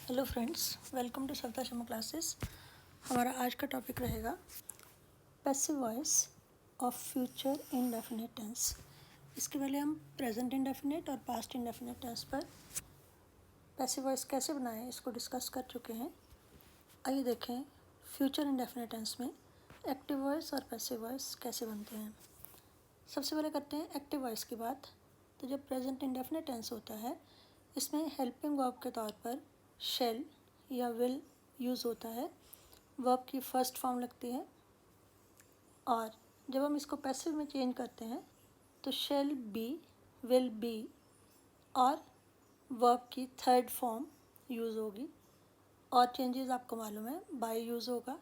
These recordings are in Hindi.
Hello friends, welcome to Savita Sharma classes. हमारा आज का टॉपिक रहेगा passive voice of future indefinite tense. इसके पहले हम प्रेजेंट इंडेफिनिट और पास्ट इंडेफिनिट टेंस पर पैसिव वॉइस कैसे बनाएं इसको डिस्कस कर चुके हैं। आइए देखें फ्यूचर इंडेफिनिट टेंस में एक्टिव वॉइस और पैसिव वॉइस कैसे बनते हैं। सबसे पहले करते हैं एक्टिव वॉइस की बात। तो जब प्रेजेंट इंडेफिनिट टेंस होता है इसमें हेल्पिंग वर्ब के तौर पर शैल या विल यूज़ होता है। वर्ब की फर्स्ट फॉर्म लगती है और जब हम इसको पैसिव में चेंज करते हैं तो शैल बी, विल बी और वर्ब की थर्ड फॉर्म यूज़ होगी। और चेंजेस आपको मालूम है, बाय यूज़ होगा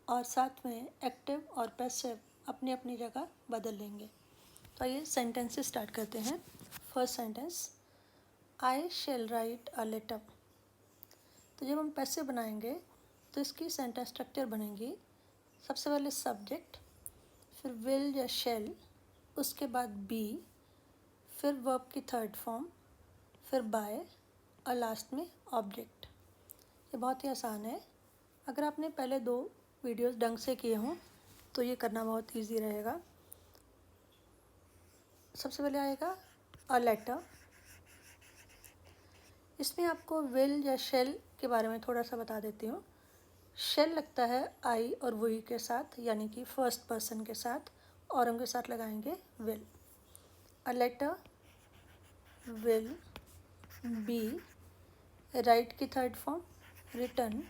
और साथ में एक्टिव और पैसिव अपनी अपनी जगह बदल लेंगे। तो आइए सेंटेंसेस स्टार्ट करते हैं। First sentence, I shall write a letter. तो जब हम पैसिव बनाएंगे तो इसकी सेंटेंस स्ट्रक्चर बनेगी सबसे पहले सब्जेक्ट, फिर विल या शैल, उसके बाद बी, फिर वर्ब की थर्ड फॉर्म, फिर बाय और लास्ट में ऑब्जेक्ट। ये बहुत ही आसान है। अगर आपने पहले 2 वीडियोस ढंग से किए हों तो ये करना बहुत इजी रहेगा। सबसे पहले आएगा अ लेटर। इसमें आपको विल या शेल के बारे में थोड़ा सा बता देती हूँ। शेल लगता है आई और वही के साथ, यानी कि फर्स्ट पर्सन के साथ, और उनके साथ लगाएंगे will. A letter will be, write की थर्ड फॉर्म रिटर्न,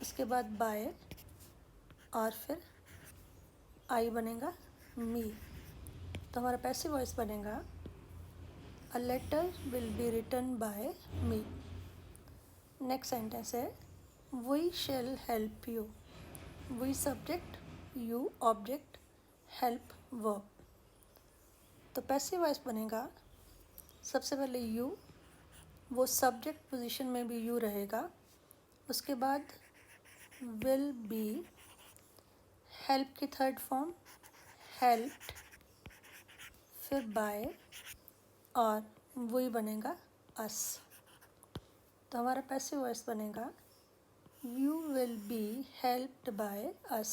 उसके बाद बाय और फिर आई बनेगा मी। तो हमारा पैसिव वॉइस बनेगा a letter will be written by me. Next sentence है we shall help you. We subject, you object, help verb. तो पैसिव वॉइस बनेगा सबसे पहले यू, वो सब्जेक्ट पोजीशन में भी यू रहेगा, उसके बाद विल बी, हेल्प की थर्ड फॉर्म हेल्प्ड, फिर बाय और वही बनेगा अस। तो हमारा पैसिव वॉइस बनेगा you will be helped by us.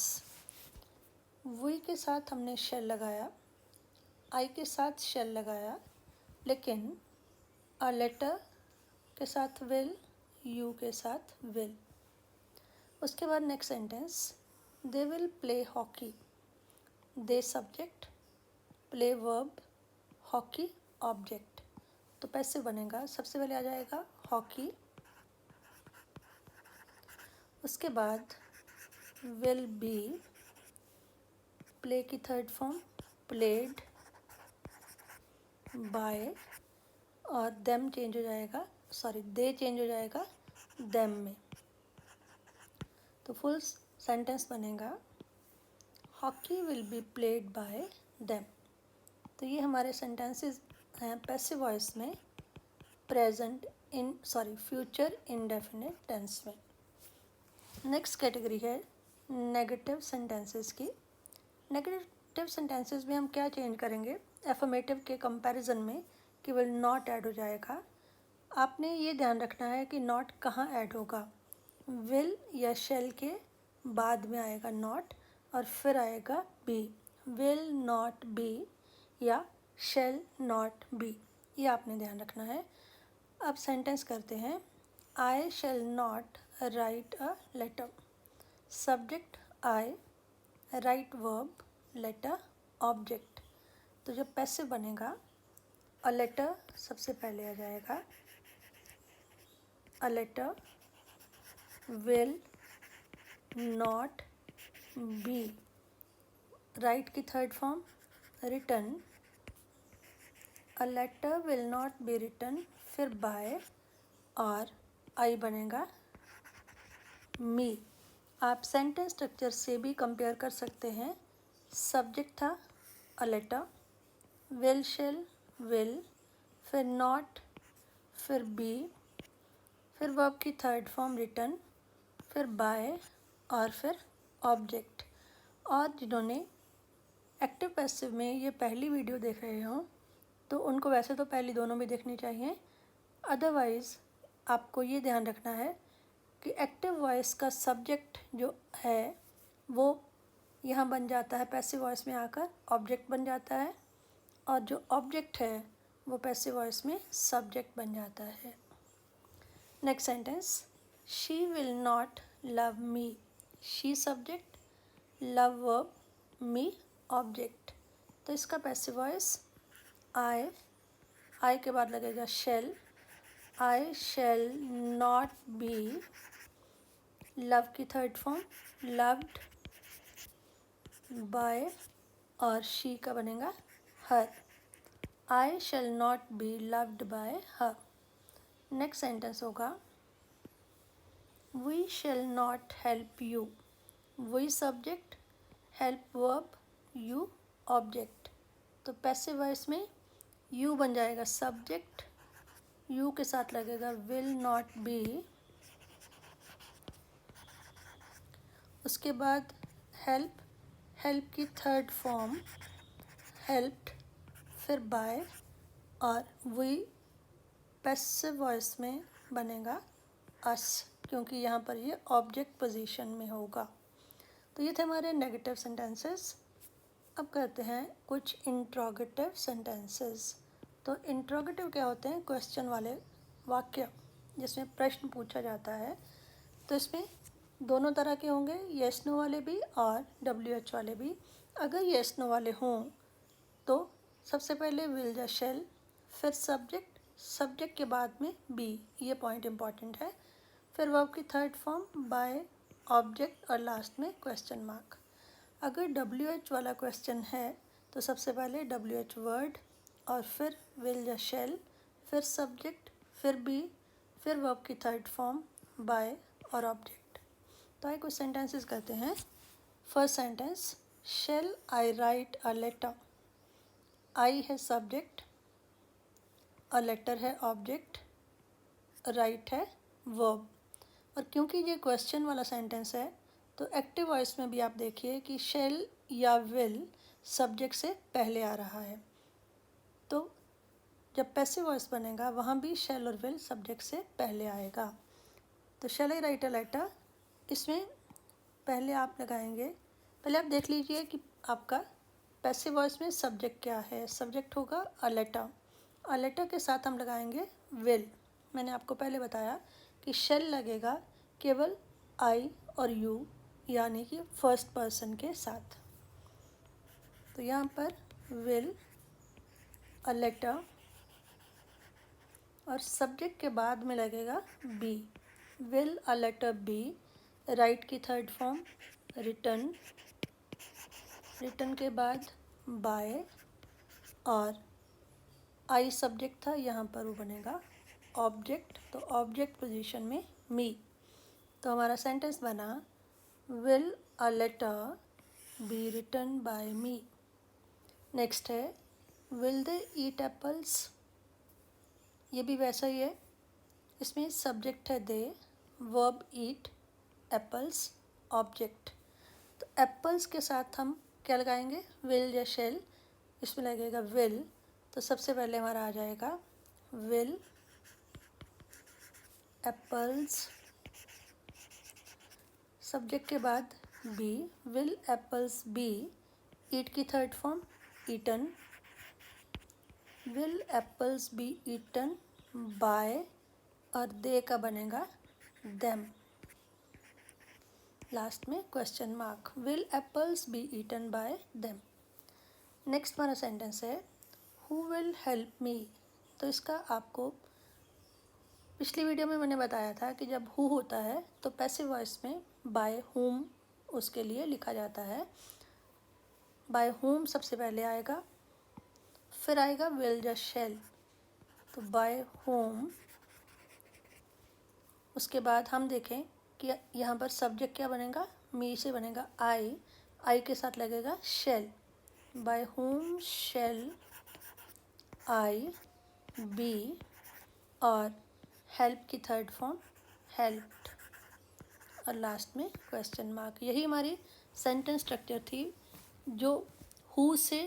We के साथ हमने शेल लगाया, आई के साथ शेल लगाया, लेकिन अ लेटर के साथ विल, यू के साथ विल। उसके बाद next sentence, they will play hockey. They subject, play verb, hockey object. तो पैसिव बनेगा सबसे पहले आ जाएगा हॉकी, उसके बाद विल बी, प्ले की थर्ड फॉर्म प्लेड, बाय और देम चेंज हो जाएगा, दे चेंज हो जाएगा देम में। तो फुल सेंटेंस बनेगा hockey will be played by them. तो ये हमारे सेंटेंसेस हैं पैसिव वॉइस में फ्यूचर इंडेफिनिट टेंस में। नेक्स्ट कैटेगरी है नेगेटिव सेंटेंसेस की। नेगेटिव सेंटेंसेस में हम क्या चेंज करेंगे, एफर्मेटिव के कंपैरिजन में केवल नॉट ऐड हो जाएगा। आपने ये ध्यान रखना है कि नॉट कहाँ ऐड होगा, विल या शेल के बाद में आएगा नॉट और फिर आएगा बी। विल नॉट बी या शेल नॉट बी, ये आपने ध्यान रखना है। अब सेंटेंस करते हैं, I shall not write a letter. Subject I, write verb, letter object. तो जब पैसिव बनेगा अ लेटर सबसे पहले आ जाएगा, a letter will not be, write की third form written, a letter will not be written, फिर बाय और आई बनेगा मी। आप सेंटेंस स्ट्रक्चर से भी कंपेयर कर सकते हैं। सब्जेक्ट था a letter, will shall will, फिर नॉट, फिर बी, फिर वर्ब की थर्ड फॉर्म रिटर्न, फिर बाय और फिर ऑब्जेक्ट। और जिन्होंने एक्टिव पैसिव में ये पहली वीडियो देख रहे हो तो उनको वैसे तो पहली दोनों भी देखनी चाहिए, अदरवाइज़ आपको ये ध्यान रखना है कि एक्टिव वॉइस का सब्जेक्ट जो है वो यहाँ बन जाता है, पैसिव वॉइस में आकर ऑब्जेक्ट बन जाता है, और जो ऑब्जेक्ट है वो पैसिव वॉइस में सब्जेक्ट बन जाता है। Next sentence, she will not love me. She subject, love verb, me object. तो इसका पैसिव वॉइस आई के बाद लगेगा shall. I shall not be, love की थर्ड फॉर्म लव्ड बाय, और शी का बनेगा her. I shall not be loved by her. Next sentence होगा, we shall not help you. We subject, help verb, you object. तो पैसिव वॉइस में यू बन जाएगा सब्जेक्ट, यू के साथ लगेगा विल नॉट बी, उसके बाद हेल्प, हेल्प की थर्ड फॉर्म हेल्प्ड, फिर बाय, और वी पैसिव वॉइस में बनेगा अस, क्योंकि यहाँ पर ये ऑब्जेक्ट पोजीशन में होगा। तो ये थे हमारे नेगेटिव सेंटेंसेस। अब करते हैं कुछ इंट्रोगेटिव सेंटेंसेस। तो इंट्रोगेटिव क्या होते हैं? क्वेश्चन वाले वाक्य जिसमें प्रश्न पूछा जाता है। तो इसमें दोनों तरह के होंगे, येस नो वाले भी और WH वाले भी। अगर येस नो वाले हों तो सबसे पहले विल या शेल, फिर सब्जेक्ट, सब्जेक्ट के बाद में बी, ये पॉइंट इम्पॉर्टेंट है, फिर वर्ब की थर्ड फॉर्म बाय, ऑब्जेक्ट, और लास्ट में क्वेश्चन मार्क। अगर WH वाला क्वेश्चन है तो सबसे पहले WH वर्ड, और फिर विल या शेल, फिर सब्जेक्ट, फिर बी, फिर वर्ब की थर्ड फॉर्म बाय और ऑब्जेक्ट। तो आइए कुछ सेंटेंसेस करते हैं। First sentence, shall I write a letter. I है सब्जेक्ट, अ लेटर है ऑब्जेक्ट, राइट है वर्ब। और क्योंकि ये क्वेश्चन वाला सेंटेंस है तो एक्टिव वॉइस में भी आप देखिए कि शेल या विल सब्जेक्ट से पहले आ रहा है। तो जब पैसिव वॉइस बनेगा वहाँ भी शेल और विल सब्जेक्ट से पहले आएगा। तो shall I write a letter, इसमें पहले आप लगाएंगे, पहले आप देख लीजिए कि आपका पैसिव वॉइस में सब्जेक्ट क्या है। सब्जेक्ट होगा अ लेटर, अ लेटर के साथ हम लगाएंगे विल। मैंने आपको पहले बताया कि शेल लगेगा केवल आई और यू, यानी कि फर्स्ट पर्सन के साथ। तो यहाँ पर विल, अ लेटर, और सब्जेक्ट के बाद में लगेगा be, will a letter be, write की थर्ड फॉर्म रिटर्न, रिटर्न के बाद बाय, और आई सब्जेक्ट था, यहाँ पर वो बनेगा ऑब्जेक्ट। तो ऑब्जेक्ट पोजीशन में मी। तो हमारा सेंटेंस बना, will a letter be written by me. Next है, विल दे ईट एप्पल्स। ये भी वैसा ही है, इसमें सब्जेक्ट है they, verb eat, apples object. तो एप्पल्स के साथ हम क्या लगाएंगे? विल या शेल। इसमें लगेगा विल, तो सबसे पहले हमारा आ जाएगा विल एप्पल्स, सब्जेक्ट के बाद be, will apples be, eat की third form eaten, will apples be eaten by, और दे का बनेगा देम, लास्ट में question mark, will apples be eaten by them. Next हमारा सेंटेंस है, हु विल हेल्प मी। तो इसका आपको पिछली वीडियो में मैंने बताया था कि जब हु होता है तो पैसिव वॉइस में बाय हुम उसके लिए लिखा जाता है। बाय हुम सबसे पहले आएगा, फिर आएगा विल या शेल। तो बाय हुम, उसके बाद हम देखें कि यहाँ पर सब्जेक्ट क्या बनेगा? मी से बनेगा आई, आई के साथ लगेगा shall. By whom shall I be, और हेल्प की थर्ड फॉर्म हेल्प्ड, और लास्ट में क्वेश्चन मार्क। यही हमारी सेंटेंस स्ट्रक्चर थी। जो हु से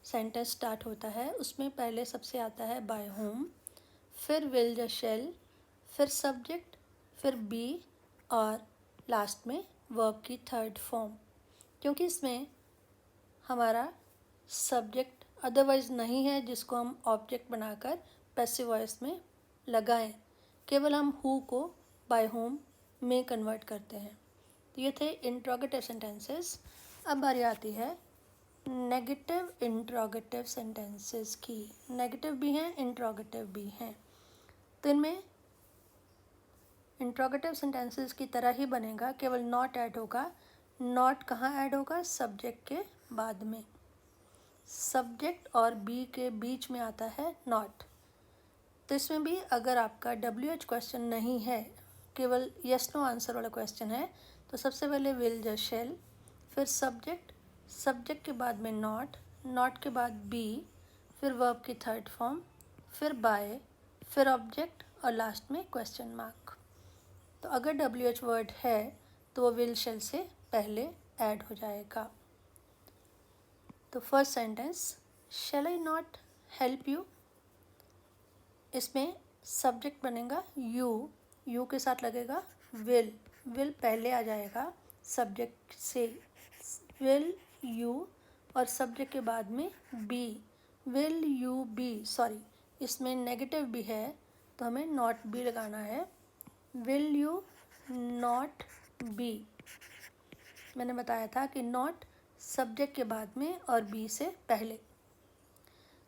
सेंटेंस स्टार्ट होता है उसमें पहले सबसे आता है बाय होम, फिर विल या शेल, फिर सब्जेक्ट, फिर बी और लास्ट में वर्ब की थर्ड फॉर्म। क्योंकि इसमें हमारा सब्जेक्ट अदरवाइज नहीं है जिसको हम ऑब्जेक्ट बनाकर पैसिव वॉइस में लगाएं, केवल हम हु को बाय होम में कन्वर्ट करते हैं। तो ये थे इंट्रोगेटिव सेंटेंसेस। अब बारी आती है नेगेटिव इंट्रोगेटिव सेंटेंसेस की। नेगेटिव भी हैं, इंट्रोगेटिव भी हैं। तो इनमें इंट्रोगेटिव सेंटेंसेस की तरह ही बनेगा, केवल नॉट ऐड होगा। नॉट कहाँ ऐड होगा? सब्जेक्ट के बाद में। सब्जेक्ट और बी के बीच में आता है नॉट। तो इसमें भी अगर आपका WH क्वेश्चन नहीं है, केवल यस नो आंसर वाला क्वेश्चन है, तो सबसे पहले विल या शैल, फिर सब्जेक्ट, सब्जेक्ट के बाद में नॉट, नॉट के बाद बी, फिर वर्ब की थर्ड फॉर्म, फिर बाय, फिर ऑब्जेक्ट और लास्ट में क्वेश्चन मार्क। तो अगर WH वर्ड है तो वो विल शैल से पहले ऐड हो जाएगा। तो first sentence, shall I not help you. इसमें सब्जेक्ट बनेगा यू, यू के साथ लगेगा विल, विल पहले आ जाएगा सब्जेक्ट से, विल यू, और सब्जेक्ट के बाद में be, will you be. Sorry, इसमें नेगेटिव भी है तो हमें नॉट बी लगाना है। Will you not be. मैंने बताया था कि नॉट सब्जेक्ट के बाद में और बी से पहले।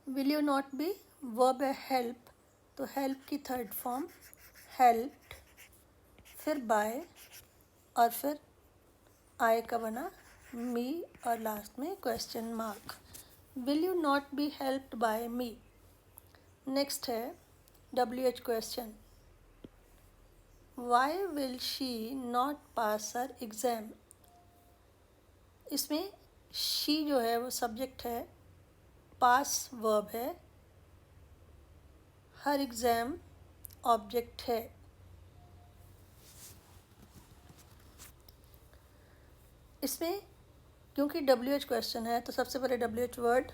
Will you not be verb है हेल्प, तो हेल्प की थर्ड फॉर्म हेल्प्ड, फिर बाय और फिर आई का बना मी और लास्ट में question mark. Will you not be helped by me. Next है WH question, why will she not pass her exam. इसमें शी जो है वो सब्जेक्ट है, पास वर्ब है, हर एग्ज़ाम ऑब्जेक्ट है। इसमें क्योंकि WH क्वेश्चन है तो सबसे पहले WH वर्ड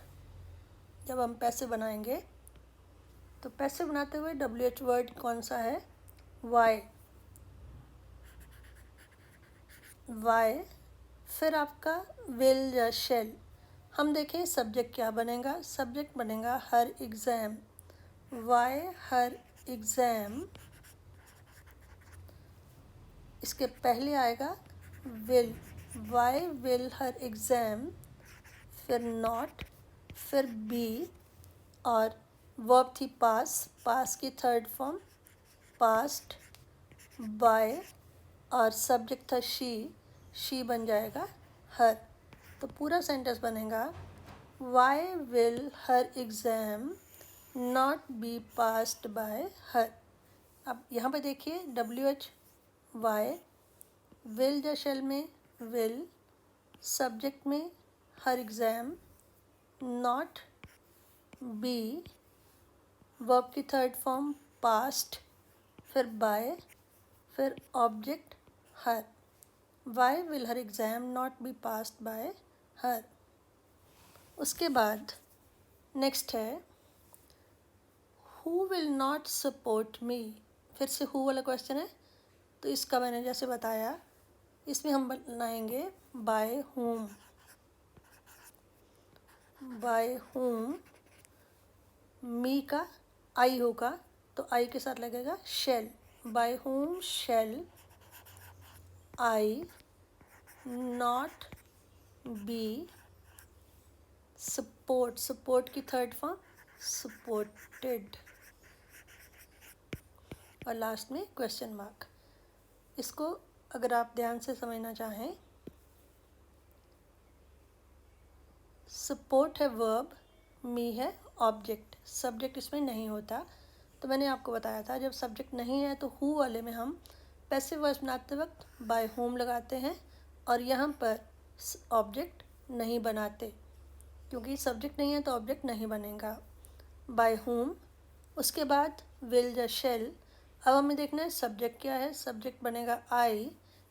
जब हम पैसे बनाएंगे तो पैसे बनाते हुए WH वर्ड कौन सा है? वाई, वाई, फिर आपका विल या शेल। हम देखें सब्जेक्ट क्या बनेगा, सब्जेक्ट बनेगा her exam, why her exam, इसके पहले आएगा will, why will her exam, फिर नॉट, फिर बी और वर्ब थी पास, पास की थर्ड फॉर्म पास्ट, बाय और सब्जेक्ट था शी बन जाएगा हर। तो पूरा सेंटेंस बनेगा why will her exam not be passed by her. अब यहाँ पे देखिए WH वाई, विल या शेल में विल, सब्जेक्ट में her exam, not be, verb की थर्ड फॉर्म पास्ट, फिर बाय, फिर object her. Why will her exam not be passed by her. उसके बाद नेक्स्ट है who will not support me. फिर से हु वाला क्वेश्चन है, तो इसका मैंने जैसे बताया, इसमें हम बनाएंगे by whom, by whom, me का आई होगा तो आई के साथ लगेगा shall, by whom shall I not be support, support की थर्ड फॉर्म सपोर्टेड और लास्ट में क्वेश्चन मार्क। इसको अगर आप ध्यान से समझना चाहें, सपोर्ट है वर्ब, मी है ऑब्जेक्ट, सब्जेक्ट इसमें नहीं होता। तो मैंने आपको बताया था जब सब्जेक्ट नहीं है तो हु वाले में हम पैसिव वॉइस बनाते वक्त बाय होम लगाते हैं और यहाँ पर ऑब्जेक्ट नहीं बनाते, क्योंकि सब्जेक्ट नहीं है तो ऑब्जेक्ट नहीं बनेगा। बाय होम, उसके बाद विल या शेल। अब हमें देखना है सब्जेक्ट क्या है, सब्जेक्ट बनेगा आई,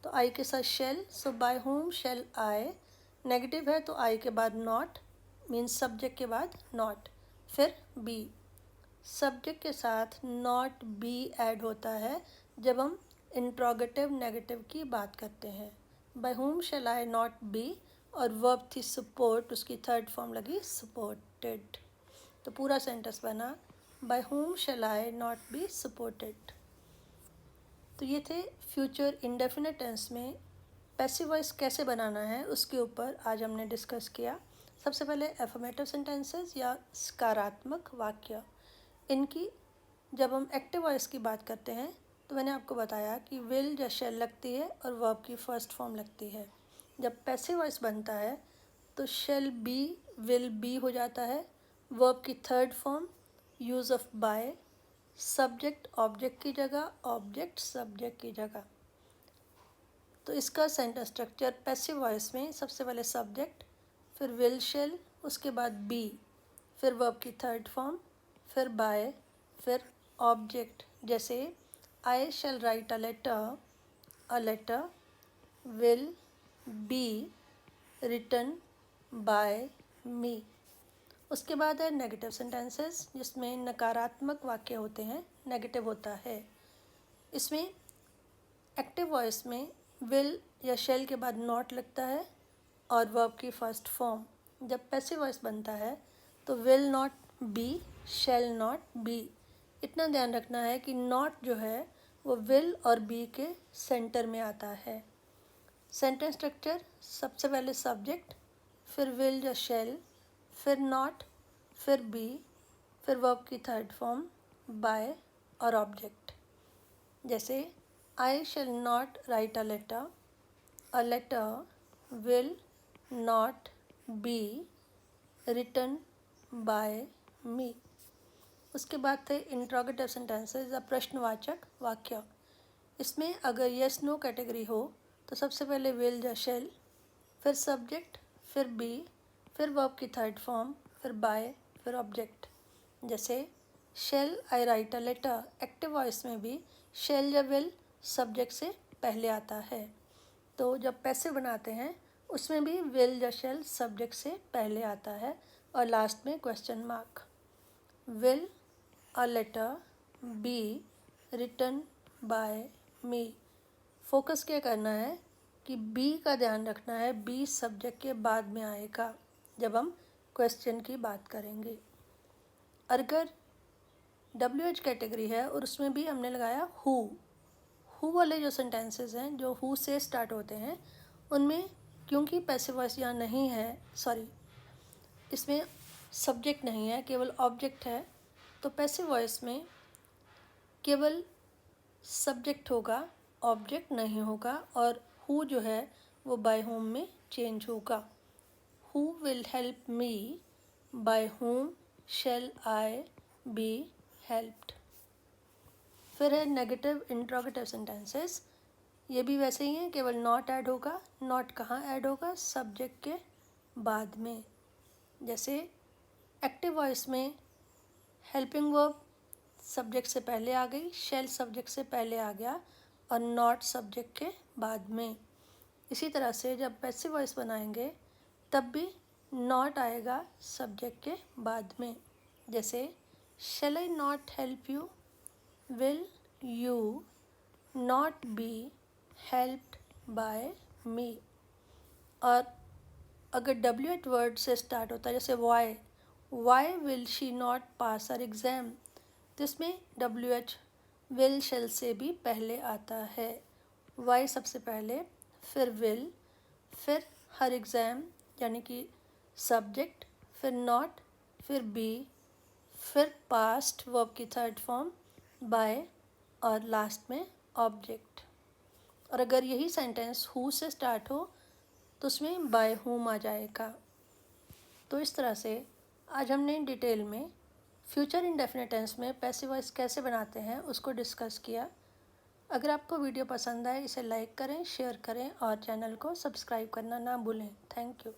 तो आई के साथ shall, so by whom shall I. Negative है तो आई के बाद नॉट, मीन्स सब्जेक्ट के बाद नॉट, फिर बी, सब्जेक्ट के साथ नॉट बी ऐड होता है जब हम इंट्रोगेटिव नेगेटिव की बात करते हैं। By whom shall I not be और वर्ब थी सपोर्ट, उसकी थर्ड फॉर्म लगी सपोर्टेड। तो पूरा सेंटेंस बना by whom shall I not be supported। तो ये थे फ्यूचर इंडेफिनिट टेंस में पैसिव वॉइस कैसे बनाना है उसके ऊपर आज हमने डिस्कस किया। सबसे पहले एफर्मेटिव सेंटेंसेस या सकारात्मक वाक्य, इनकी जब हम एक्टिव वॉइस की बात करते हैं तो मैंने आपको बताया कि विल या शैल लगती है और वर्ब की फर्स्ट फॉर्म लगती है। जब पैसिव वॉइस बनता है तो शैल बी विल बी हो जाता है, वर्ब की third form use of by, subject object की जगह, ऑब्जेक्ट सब्जेक्ट की जगह। तो इसका सेंटेंस स्ट्रक्चर पैसिव वॉइस में सबसे पहले सब्जेक्ट, फिर विल शैल, उसके बाद बी, फिर वर्ब की थर्ड फॉर्म, फिर बाय, फिर ऑब्जेक्ट। जैसे I shall write a letter will be written by me. उसके बाद है नेगेटिव सेंटेंसेस जिसमें नकारात्मक वाक्य होते हैं, नेगेटिव होता है। इसमें एक्टिव वॉइस में विल या शैल के बाद नॉट लगता है और वर्ब की फर्स्ट फॉर्म। जब पैसिव वॉइस बनता है तो will not B, shall not be. इतना ध्यान रखना है कि नॉट जो है वो विल और बी के सेंटर में आता है। सेंटेंस स्ट्रक्चर सबसे पहले सब्जेक्ट, फिर विल या शैल, फिर नॉट, फिर बी, फिर वर्ब की थर्ड फॉर्म बाय और ऑब्जेक्ट। जैसे I shall not write a letter will not be written by me. उसके बाद थे इंट्रोगेटिव सेंटेंसेस या प्रश्नवाचक वाक्य। इसमें अगर यस नो कैटेगरी हो तो सबसे पहले विल या शैल, फिर सब्जेक्ट, फिर बी, फिर वर्ब की थर्ड फॉर्म, फिर बाय, फिर ऑब्जेक्ट। जैसे shall I write a letter, active voice में भी शैल या विल सब्जेक्ट से पहले आता है। तो जब पैसिव बनाते हैं उसमें भी विल या शैल सब्जेक्ट से पहले आता है और लास्ट में question mark. Will a letter be written by me. Focus क्या करना है कि बी का ध्यान रखना है, बी सब्जेक्ट के बाद में आएगा जब हम क्वेश्चन की बात करेंगे। अगर WH कैटेगरी है और उसमें भी हमने लगाया हु वाले जो सेंटेंसेस हैं जो हु से स्टार्ट होते हैं उनमें क्योंकि पैसिव वॉइस यहाँ नहीं है, इसमें सब्जेक्ट नहीं है, केवल ऑब्जेक्ट है, तो पैसिव वॉइस में केवल सब्जेक्ट होगा, ऑब्जेक्ट नहीं होगा और हु जो है वो बाय होम में चेंज होगा। Who will help me, by whom shall I be helped. फिर है नेगेटिव इंट्रोगेटिव सेंटेंसेस, ये भी वैसे ही हैं, केवल नॉट ऐड होगा। नॉट कहाँ ऐड होगा? सब्जेक्ट के बाद में। जैसे एक्टिव वॉइस में हेल्पिंग वर्ब सब्जेक्ट से पहले आ गई, शैल सब्जेक्ट से पहले आ गया और नॉट सब्जेक्ट के बाद में। इसी तरह से जब पैसिव वॉइस बनाएंगे तब भी नॉट आएगा सब्जेक्ट के बाद में। जैसे shall I not help you, will you not be helped by me. और अगर WH वर्ड से स्टार्ट होता है जैसे why will she not pass her exam, तो इसमें WH विल शैल से भी पहले आता है। वाई सबसे पहले, फिर विल, फिर हर एग्ज़ाम यानी कि सब्जेक्ट, फिर नॉट, फिर बी, फिर पास्ट वर्ब की थर्ड फॉर्म बाय और लास्ट में ऑब्जेक्ट। और अगर यही सेंटेंस हु से स्टार्ट हो तो उसमें बाय हुम आ जाएगा। तो इस तरह से आज हमने डिटेल में फ्यूचर इंडेफिनिट टेंस में पैसिव वॉइस कैसे बनाते हैं उसको डिस्कस किया। अगर आपको वीडियो पसंद आए इसे लाइक करें, शेयर करें और चैनल को सब्सक्राइब करना ना भूलें। Thank you.